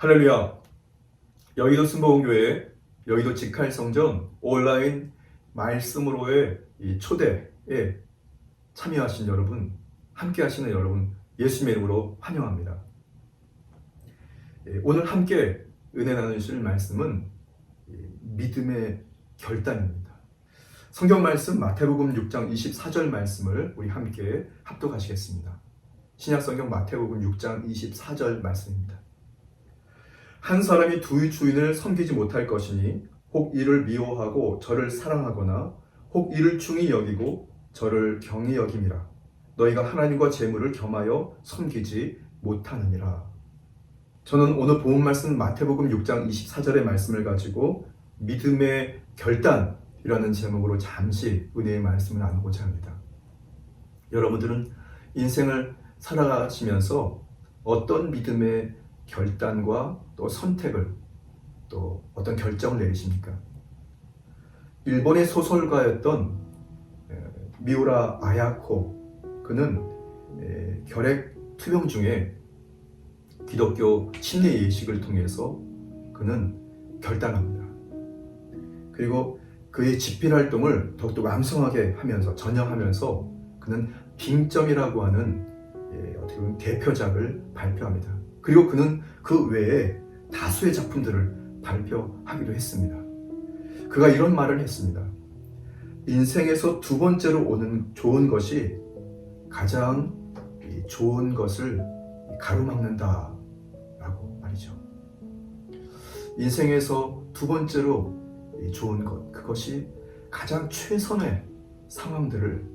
할렐루야. 여의도 순복음교회 여의도 직할성전 온라인 말씀으로의 이 초대에 참여하신 여러분, 함께 하시는 여러분, 예수님의 이름으로 환영합니다. 오늘 함께 은혜 나누실 말씀은 믿음의 결단입니다. 성경 말씀 마태복음 6장 24절 말씀을 우리 함께 합독하시겠습니다. 신약성경 마태복음 6장 24절 말씀입니다. 한 사람이 두 주인을 섬기지 못할 것이니 혹 이를 미워하고 저를 사랑하거나 혹 이를 중히 여기고 저를 경히 여김이라. 너희가 하나님과 재물을 겸하여 섬기지 못하느니라. 저는 오늘 본문 말씀 마태복음 6장 24절의 말씀을 가지고 믿음의 결단이라는 제목으로 잠시 은혜의 말씀을 나누고자 합니다. 여러분들은 인생을 살아가시면서 어떤 믿음의 결단과 또 선택을 또 어떤 결정을 내리십니까? 일본의 소설가였던 미우라 아야코, 그는 결핵 투병 중에 기독교 침례 예식을 통해서 그는 결단합니다. 그리고 그의 집필 활동을 더욱더 왕성하게 하면서 전향하면서 그는 빙점이라고 하는 어떻게 보면 대표작을 발표합니다. 그리고 그는 그 외에 다수의 작품들을 발표하기도 했습니다. 그가 이런 말을 했습니다. 인생에서 두 번째로 오는 좋은 것이 가장 좋은 것을 가로막는다 라고 말이죠. 인생에서 두 번째로 좋은 것, 그것이 가장 최선의 상황들을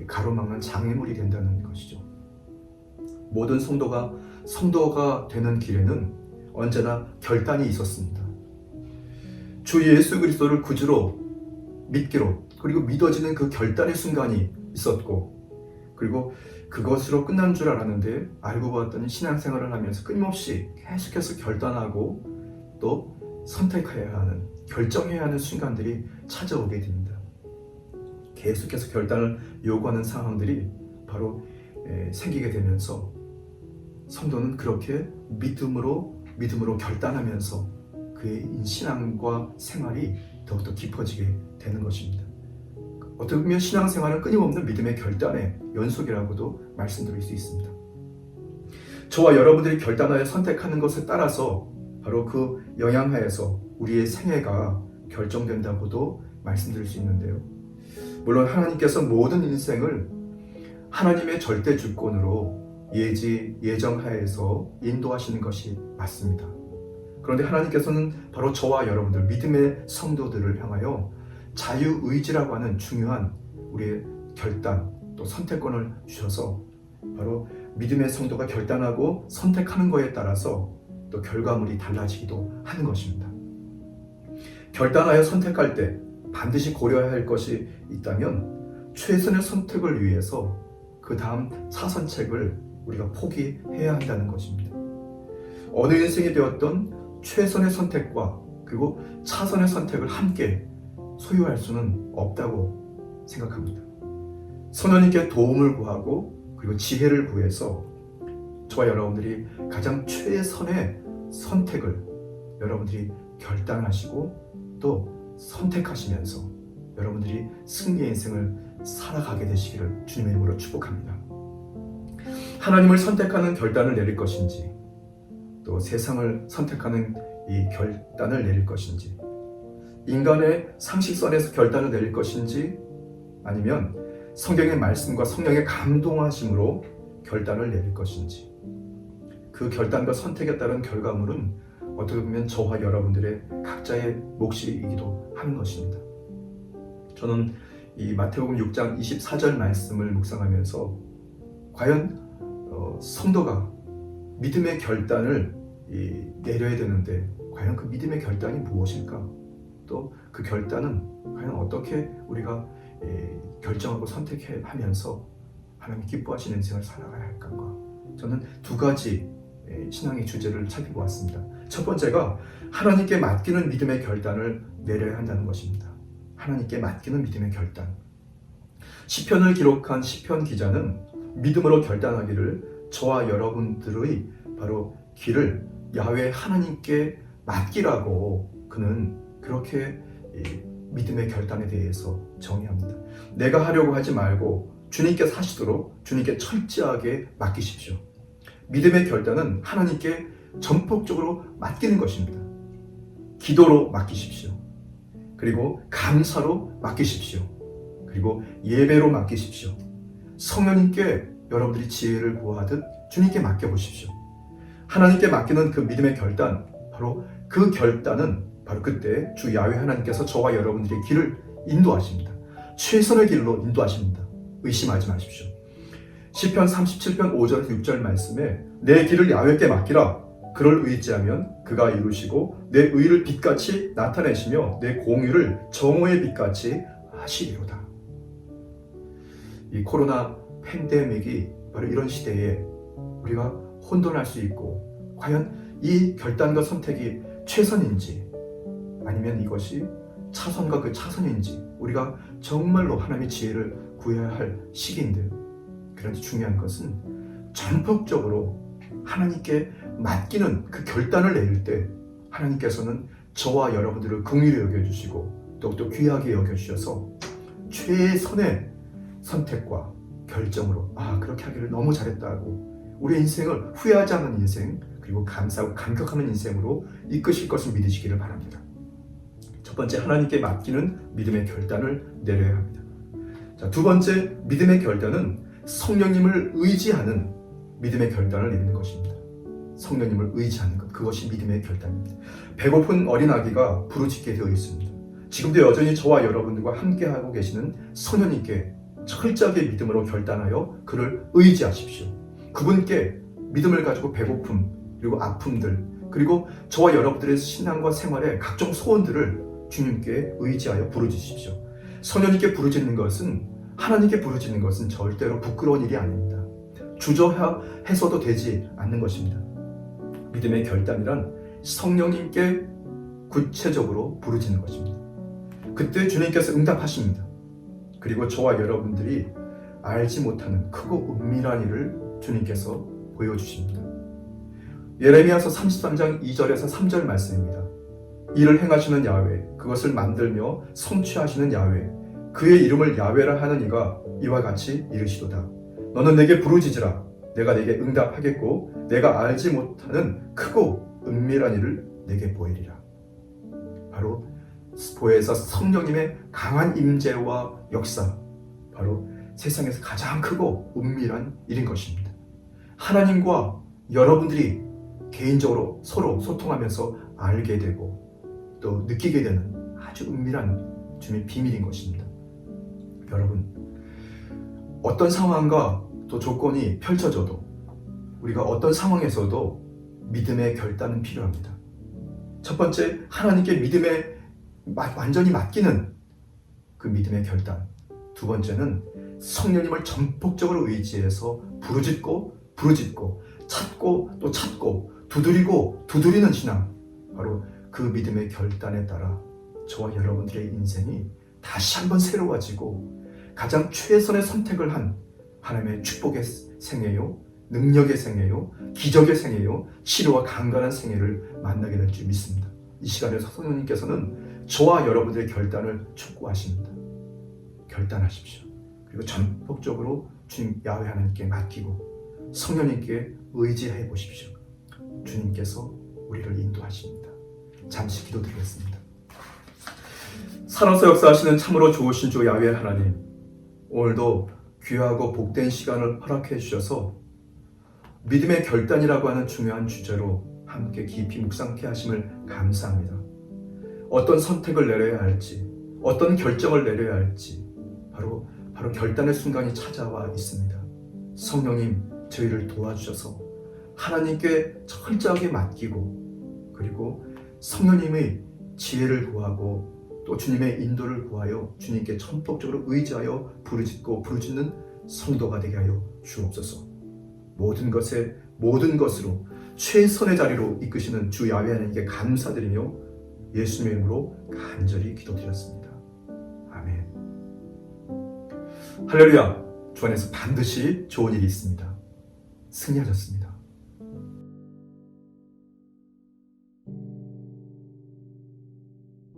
가로막는 장애물이 된다는 것이죠. 모든 성도가 되는 길에는 언제나 결단이 있었습니다. 주 예수 그리스도를 구주로 믿기로, 그리고 믿어지는 그 결단의 순간이 있었고, 그리고 그것으로 끝난 줄 알았는데 알고 봤더니 신앙생활을 하면서 끊임없이 계속해서 결단하고 또 선택해야 하는, 결정해야 하는 순간들이 찾아오게 됩니다. 계속해서 결단을 요구하는 상황들이 바로 생기게 되면서 성도는 그렇게 믿음으로 결단하면서 그의 신앙과 생활이 더욱더 깊어지게 되는 것입니다. 어떻게 보면 신앙생활은 끊임없는 믿음의 결단의 연속이라고도 말씀드릴 수 있습니다. 저와 여러분들이 결단하여 선택하는 것에 따라서 바로 그 영향하에서 우리의 생애가 결정된다고도 말씀드릴 수 있는데요. 물론 하나님께서 모든 인생을 하나님의 절대 주권으로 예정하에서 인도하시는 것이 맞습니다. 그런데 하나님께서는 바로 저와 여러분들, 믿음의 성도들을 향하여 자유의지라고 하는 중요한 우리의 결단, 또 선택권을 주셔서 바로 믿음의 성도가 결단하고 선택하는 것에 따라서 또 결과물이 달라지기도 하는 것입니다. 결단하여 선택할 때 반드시 고려해야 할 것이 있다면 최선의 선택을 위해서 그 다음 차선책을 우리가 포기해야 한다는 것입니다. 어느 인생이 되었던 최선의 선택과 그리고 차선의 선택을 함께 소유할 수는 없다고 생각합니다. 선원님께 도움을 구하고 그리고 지혜를 구해서 저와 여러분들이 가장 최선의 선택을 여러분들이 결단하시고 또 선택하시면서 여러분들이 승리의 인생을 살아가게 되시기를 주님의 이름으로 축복합니다. 하나님을 선택하는 결단을 내릴 것인지, 또 세상을 선택하는 이 결단을 내릴 것인지, 인간의 상식선에서 결단을 내릴 것인지, 아니면 성경의 말씀과 성령의 감동하심으로 결단을 내릴 것인지, 그 결단과 선택에 따른 결과물은 어떻게 보면 저와 여러분들의 각자의 몫이기도 하는 것입니다. 저는 이 마태복음 6장 24절 말씀을 묵상하면서 과연 성도가 믿음의 결단을 내려야 되는데 과연 그 믿음의 결단이 무엇일까? 또 그 결단은 과연 어떻게 우리가 결정하고 선택하면서 하나님 기뻐하시는 인생을 살아가야 할까? 저는 두 가지 신앙의 주제를 살펴보았습니다. 첫 번째가 하나님께 맡기는 믿음의 결단을 내려야 한다는 것입니다. 하나님께 맡기는 믿음의 결단. 시편을 기록한 시편 기자는 믿음으로 결단하기를 저와 여러분들의 바로 길을 야훼 하나님께 맡기라고 그는 그렇게 믿음의 결단에 대해서 정의합니다. 내가 하려고 하지 말고 주님께서 하시도록 주님께 철저하게 맡기십시오. 믿음의 결단은 하나님께 전폭적으로 맡기는 것입니다. 기도로 맡기십시오. 그리고 감사로 맡기십시오. 그리고 예배로 맡기십시오. 성령님께 여러분들이 지혜를 구하듯 주님께 맡겨보십시오. 하나님께 맡기는 그 믿음의 결단, 바로 그 결단은 바로 그때 주 야훼 하나님께서 저와 여러분들의 길을 인도하십니다. 최선의 길로 인도하십니다. 의심하지 마십시오. 시편 37편 5절 6절 말씀에 내 길을 야훼께 맡기라. 그를 의지하면 그가 이루시고 내 의를 빛같이 나타내시며 내 공의를 정오의 빛같이 하시리로다. 이 코로나 팬데믹이 바로 이런 시대에 우리가 혼돈할 수 있고 과연 이 결단과 선택이 최선인지 아니면 이것이 차선과 그 차선인지 우리가 정말로 하나님의 지혜를 구해야 할 시기인데, 그런데 중요한 것은 전폭적으로 하나님께 맡기는 그 결단을 내릴 때 하나님께서는 저와 여러분들을 긍휼히 여겨주시고 더욱더 귀하게 여겨주셔서 최선의 선택과 결정으로 그렇게 하기를 너무 잘했다고 우리의 인생을 후회하지 않는 인생, 그리고 감사하고 감격하는 인생으로 이끄실 것을 믿으시기를 바랍니다. 첫 번째, 하나님께 맡기는 믿음의 결단을 내려야 합니다. 자, 두 번째, 믿음의 결단은 성령님을 의지하는 믿음의 결단을 내리는 것입니다. 성령님을 의지하는 것, 그것이 믿음의 결단입니다. 배고픈 어린아기가 부르짖게 되어 있습니다. 지금도 여전히 저와 여러분들과 함께하고 계시는 성령님께 철저하게 믿음으로 결단하여 그를 의지하십시오. 그분께 믿음을 가지고 배고픔, 그리고 아픔들, 그리고 저와 여러분들의 신앙과 생활의 각종 소원들을 주님께 의지하여 부르짖으십시오. 성령님께 부르짖는 것은, 하나님께 부르짖는 것은 절대로 부끄러운 일이 아닙니다. 주저해서도 되지 않는 것입니다. 믿음의 결단이란 성령님께 구체적으로 부르짖는 것입니다. 그때 주님께서 응답하십니다. 그리고 저와 여러분들이 알지 못하는 크고 은밀한 일을 주님께서 보여주십니다. 예레미야서 33장 2절에서 3절 말씀입니다. 이를 행하시는 야훼, 그것을 만들며 성취하시는 야훼, 그의 이름을 야훼라 하는 이가 이와 같이 이르시도다. 너는 내게 부르짖으라. 내가 내게 응답하겠고 내가 알지 못하는 크고 은밀한 일을 내게 보이리라. 바로 보혜사 성령님의 강한 임재와 역사, 바로 세상에서 가장 크고 은밀한 일인 것입니다. 하나님과 여러분들이 개인적으로 서로 소통하면서 알게 되고 또 느끼게 되는 아주 은밀한 주님의 비밀인 것입니다. 여러분, 어떤 상황과 또 조건이 펼쳐져도 우리가 어떤 상황에서도 믿음의 결단은 필요합니다. 첫 번째, 하나님께 믿음에 완전히 맡기는 그 믿음의 결단. 두 번째는 성령님을 전폭적으로 의지해서 부르짖고 찾고 또 찾고 두드리는 신앙, 바로 그 믿음의 결단에 따라 저와 여러분들의 인생이 다시 한번 새로워지고 가장 최선의 선택을 한 하나님의 축복의 생애요, 능력의 생애요, 기적의 생애요, 치료와 강건한 생애를 만나게 될 줄 믿습니다. 이 시간에 성령님께서는 저와 여러분들의 결단을 촉구하십니다. 결단하십시오. 그리고 전폭적으로 주님 야훼 하나님께 맡기고 성령님께 의지해 보십시오. 주님께서 우리를 인도하십니다. 잠시 기도드리겠습니다. 살아서 역사하시는 참으로 좋으신 주 야훼 하나님, 오늘도 귀하고 복된 시간을 허락해 주셔서 믿음의 결단이라고 하는 중요한 주제로 함께 깊이 묵상케 하심을 감사합니다. 어떤 선택을 내려야 할지, 어떤 결정을 내려야 할지 바로 결단의 순간이 찾아와 있습니다. 성령님, 저희를 도와주셔서 하나님께 철저하게 맡기고 그리고 성령님의 지혜를 구하고 또 주님의 인도를 구하여 주님께 전폭적으로 의지하여 부르짖는 성도가 되게 하여 주옵소서. 모든 것으로 최선의 자리로 이끄시는 주 야훼 하나님께 감사드리며 예수님의 이름으로 간절히 기도드렸습니다. 아멘. 할렐루야. 주 안에서 반드시 좋은 일이 있습니다. 승리하셨습니다.